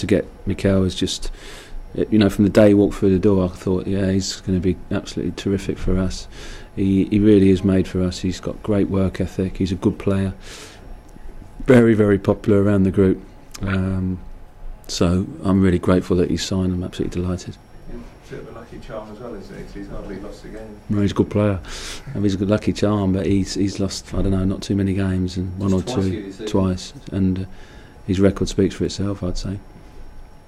to get Mikel is just, from the day he walked through the door, I thought, he's going to be absolutely terrific for us. He really is made for us. He's got great work ethic. He's a good player. Very, very popular around the group. So I'm really grateful that he's signed. I'm absolutely delighted. Bit of a lucky charm as well, isn't he? 'Cause he's hardly lost a game. Well, he's a good player. He's a good lucky charm, but he's lost, I don't know, not too many games, and one or two, twice, and his record speaks for itself, I'd say.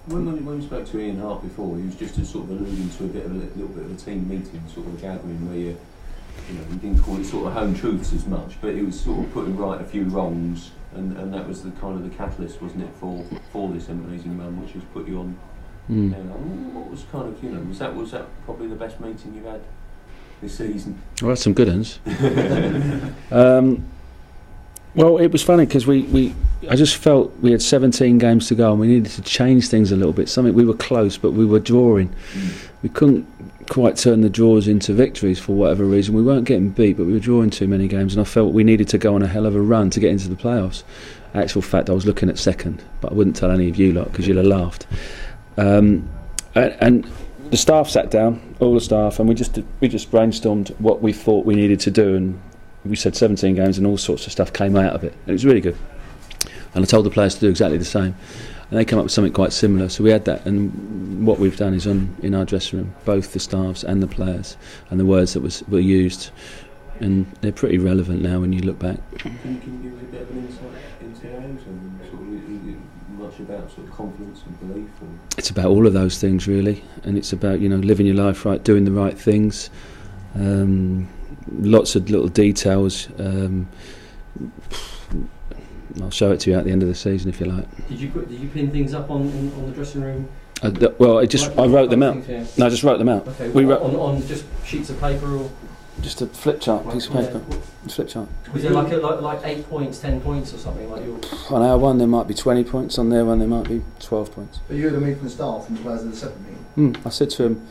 When we spoke to Ian Hart before, he was just sort of alluding to a little bit of a team meeting, sort of a gathering where you didn't call it sort of home truths as much, but it was sort of putting right a few wrongs, and that was the kind of the catalyst, wasn't it, for this amazing man, which has put you on. What was kind of, was that probably the best meeting you've had this season? Well, that's some good ones. Well, it was funny because I just felt we had 17 games to go and we needed to change things a little bit. We were close, but we were drawing. We couldn't quite turn the draws into victories for whatever reason. We weren't getting beat, but we were drawing too many games, and I felt we needed to go on a hell of a run to get into the playoffs. Actual fact, I was looking at second, but I wouldn't tell any of you lot because you'd have laughed. And the staff sat down, all the staff, and we just brainstormed what we thought we needed to do, and we said 17 games, and all sorts of stuff came out of it, and it was really good. And I told the players to do exactly the same, and they came up with something quite similar. So we had that, and what we've done is in our dressing room, both the staffs and the players, and the words that were used, and they're pretty relevant now when you look back. Can you give us a bit of an insight into those, and sort of much about sort of confidence and belief? It's about all of those things really, and it's about living your life right, doing the right things. Lots of little details. I'll show it to you at the end of the season if you like. Did you pin things up on the dressing room? I wrote them out. Yeah. No, I just wrote them out. Okay. We wrote on just sheets of paper or just a flip chart, piece of paper. Flip chart. Was there like 8 points, 10 points or something like yours? On our one there might be 20 points. On their one there might be 12 points. But you had a meeting from the staff and the players at the separate meeting. I said to him,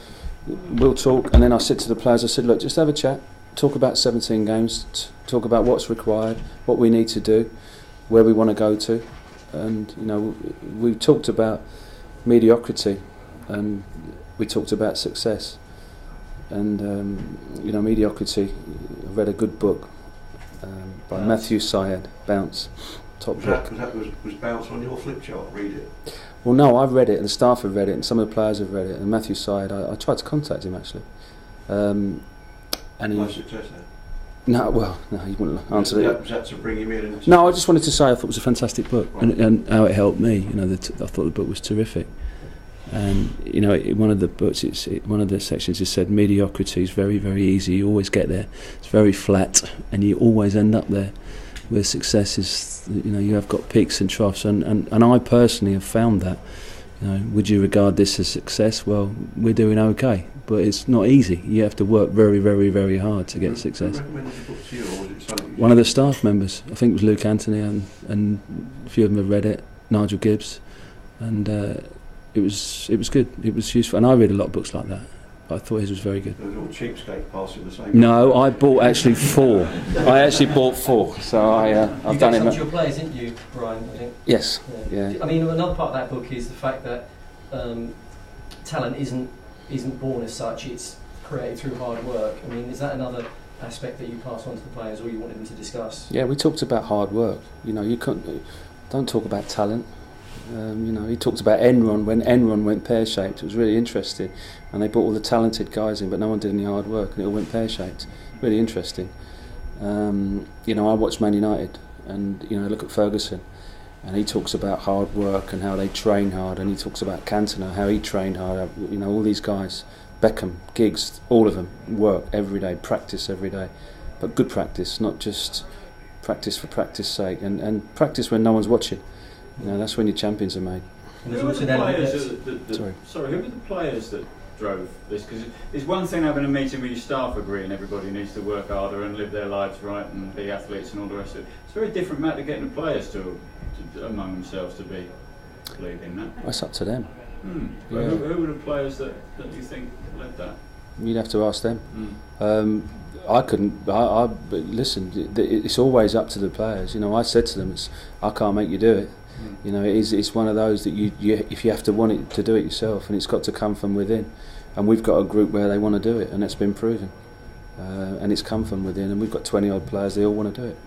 we'll talk, and then I said to the players, I said, look, just have a chat, talk about 17 games, talk about what's required, what we need to do, where we want to go to, and we talked about mediocrity, and we talked about success, and mediocrity. I've read a good book by Matthew Syed, Bounce, top book. Was Bounce on your flip chart? Read it. Well, no, I've read it, and the staff have read it, and some of the players have read it. And Matthew Syed, I tried to contact him actually, and no success there. No, he wouldn't answer it. Was that to bring him in? No, I just wanted to say I thought it was a fantastic book, right. and how it helped me. I thought the book was terrific. And one of the books, one of the sections, it said mediocrity is very, very easy. You always get there. It's very flat, and you always end up there. Where success is, you have got peaks and troughs, and I personally have found that. Would you regard this as success? Well, we're doing okay, but it's not easy. You have to work very, very, very hard to get success. Who recommended the book to you, or was it something? One of the staff members, I think it was Luke Anthony, and a few of them have read it. Nigel Gibbs, and it was good. It was useful, and I read a lot of books like that. I thought his was very good. There was a little cheapskate passing the same. No, I bought actually 4. I actually bought 4, so I've done it. You gave some to your players, didn't you, Brian? I think. Yes. Yeah. I mean, another part of that book is the fact that talent isn't born as such; it's created through hard work. I mean, is that another aspect that you pass on to the players, or you wanted them to discuss? Yeah, we talked about hard work. You don't talk about talent. He talked about Enron when Enron went pear-shaped. It was really interesting, and they brought all the talented guys in, but no one did any hard work, and it all went pear-shaped. Really interesting. I watched Man United, and look at Ferguson, and he talks about hard work and how they train hard, and he talks about Cantona, how he trained hard. All these guys, Beckham, Giggs, all of them work every day, practice every day, but good practice, not just practice for practice sake, and practice when no one's watching. That's when your champions are made. Who were the players that drove this? Because it's one thing having a meeting with your staff agreeing everybody needs to work harder and live their lives right and be athletes and all the rest of it. It's a very different matter getting the players to among themselves to be leading that. That's up to them. Yeah. Who were the players that you think led that? You'd have to ask them. I couldn't. Listen. It's always up to the players. I said to them, I can't make you do it. You know, it's one of those that you if you have to want it to do it yourself, and it's got to come from within. And we've got a group where they want to do it, and that's been proven. And it's come from within, and we've got 20 odd players. They all want to do it.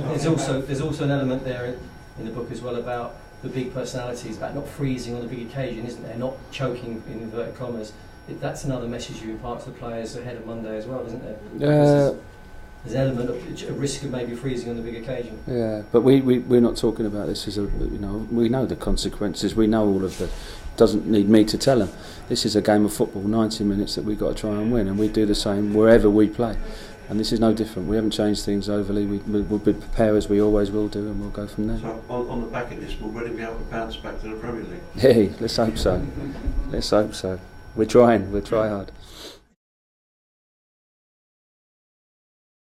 There's also an element there in the book as well about the big personalities, about not freezing on the big occasion, isn't there? Not choking in inverted commas. That's another message you impart to the players ahead of Monday as well, isn't there? There's an element of a risk of maybe freezing on the big occasion. Yeah, but we're not talking about this as we know the consequences. We know all of the. Doesn't need me to tell them. This is a game of football, 90 minutes that we've got to try and win, and we do the same wherever we play. And this is no different. We haven't changed things overly. We'll be prepared as we always will do, and we'll go from there. So on the back of this, will Reading be able to bounce back to the Premier League? Hey, let's hope so. Let's hope so. We're trying. We'll try hard.